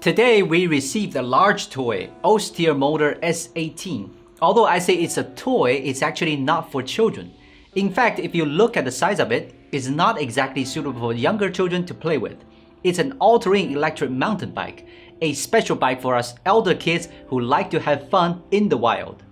Today we received a large toy, AOSTIRMOTOR S18. Although I say it's a toy, it's actually not for children. In fact, if you look at the size of it, it's not exactly suitable for younger children to play with. It's an all-terrain electric mountain bike, a special bike for us elder kids who like to have fun in the wild.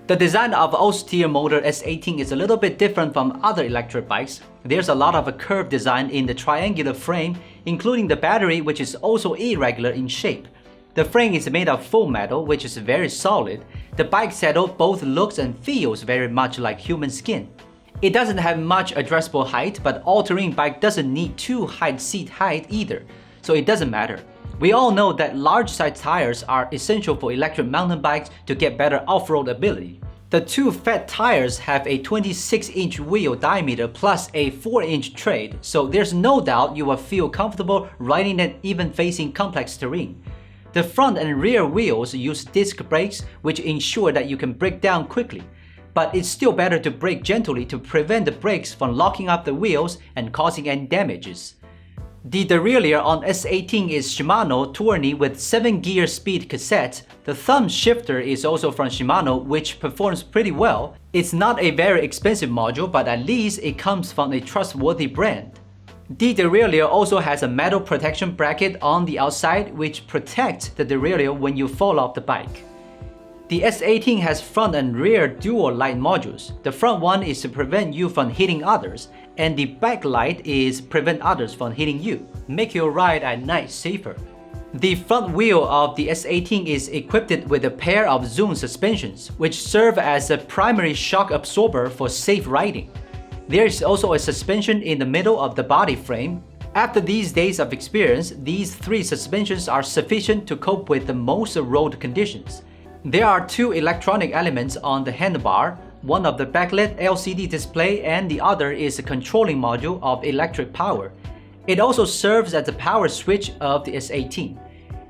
The design of AOSTIRMOTOR S18 is a little bit different from other electric bikes. There's a lot of a curved design in the triangular frame, including the battery, which is also irregular in shape. The frame is made of faux metal, which is very solid. The bike saddle both looks and feels very much like human skin. It doesn't have much addressable height, but all-terrain bike doesn't need too high seat height either, so it doesn't matter. We all know that large size tires are essential for electric mountain bikes to get better off-road ability. The two fat tires have a 26-inch wheel diameter plus a 4-inch tread, so there's no doubt you will feel comfortable riding it even facing complex terrain. The front and rear wheels use disc brakes, which ensure that you can brake down quickly. But it's still better to brake gently to prevent the brakes from locking up the wheels and causing any damages. The derailleur on S18 is Shimano Tourney with 7-gear speed cassette. The thumb shifter is also from Shimano, which performs pretty well. It's not a very expensive module, but at least it comes from a trustworthy brand. The derailleur also has a metal protection bracket on the outside, which protects the derailleur when you fall off the bike. The S18 has front and rear dual light modules. The front one is to prevent you from hitting others, and the back light is prevent others from hitting you, make your ride at night safer. The front wheel of the S18 is equipped with a pair of Zoom suspensions, which serve as a primary shock absorber for safe riding. There is also a suspension in the middle of the body frame. After these days of experience, these three suspensions are sufficient to cope with the most road conditions. There are two electronic elements on the handlebar, one of the backlit LCD display and the other is a controlling module of electric power. It also serves as the power switch of the S18.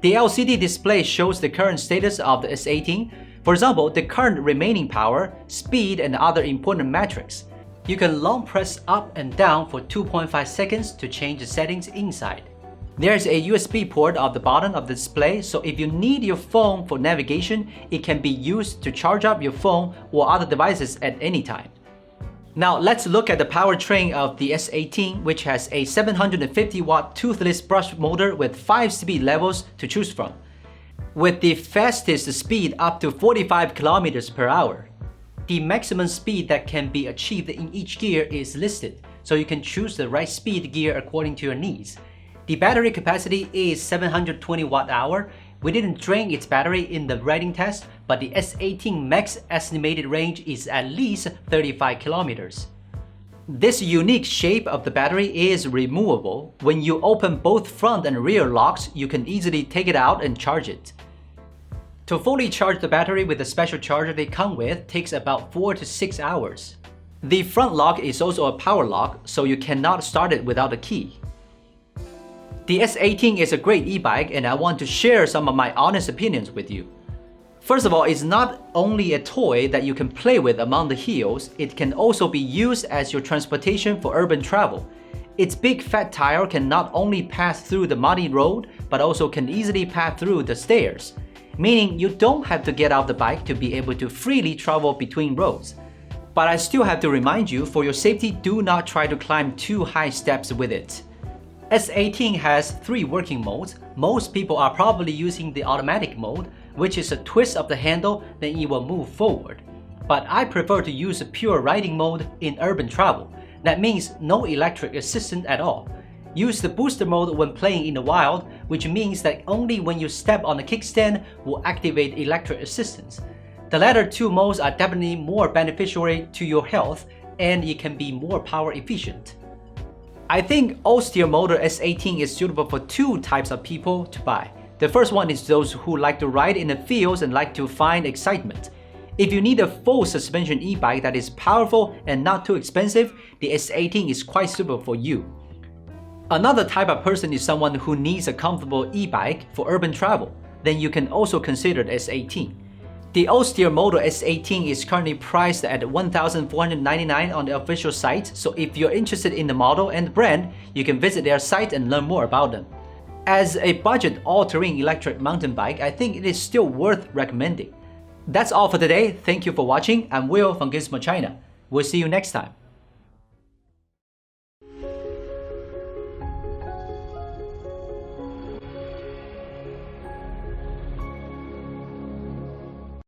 The LCD display shows the current status of the S18, for example, the current remaining power, speed, and other important metrics. You can long press up and down for 2.5 seconds to change the settings inside. There is a USB port at the bottom of the display, so if you need your phone for navigation, it can be used to charge up your phone or other devices at any time. Now let's look at the powertrain of the S18, which has a 750-watt toothless brush motor with 5 speed levels to choose from, with the fastest speed up to 45 km per hour. The maximum speed that can be achieved in each gear is listed, so you can choose the right speed gear according to your needs. The battery capacity is 720 watt-hour. We didn't drain its battery in the riding test, but the S18 max estimated range is at least 35 kilometers. This unique shape of the battery is removable. When you open both front and rear locks, you can easily take it out and charge it. To fully charge the battery with the special charger they come with takes about 4 to 6 hours. The front lock is also a power lock, so you cannot start it without a key. The S18 is a great e-bike and I want to share some of my honest opinions with you. First of all, it's not only a toy that you can play with among the hills, it can also be used as your transportation for urban travel. Its big fat tire can not only pass through the muddy road, but also can easily pass through the stairs, meaning you don't have to get off the bike to be able to freely travel between roads. But I still have to remind you, for your safety, do not try to climb too high steps with it. S18 has 3 working modes. Most people are probably using the automatic mode, which is a twist of the handle, then it will move forward. But I prefer to use a pure riding mode in urban travel. That means no electric assistance at all. Use the booster mode when playing in the wild, which means that only when you step on the kickstand will activate electric assistance. The latter 2 modes are definitely more beneficial to your health and it can be more power efficient. I think AOSTIRMOTOR S18 is suitable for 2 types of people to buy. The first one is those who like to ride in the fields and like to find excitement. If you need a full suspension e-bike that is powerful and not too expensive, the S18 is quite suitable for you. Another type of person is someone who needs a comfortable e-bike for urban travel. Then you can also consider the S18. The AOSTIRMOTOR S18 is currently priced at $1,499 on the official site, so if you're interested in the model and brand, you can visit their site and learn more about them. As a budget all-terrain electric mountain bike, I think it is still worth recommending. That's all for today. Thank you for watching. I'm Will from Gizmochina. We'll see you next time.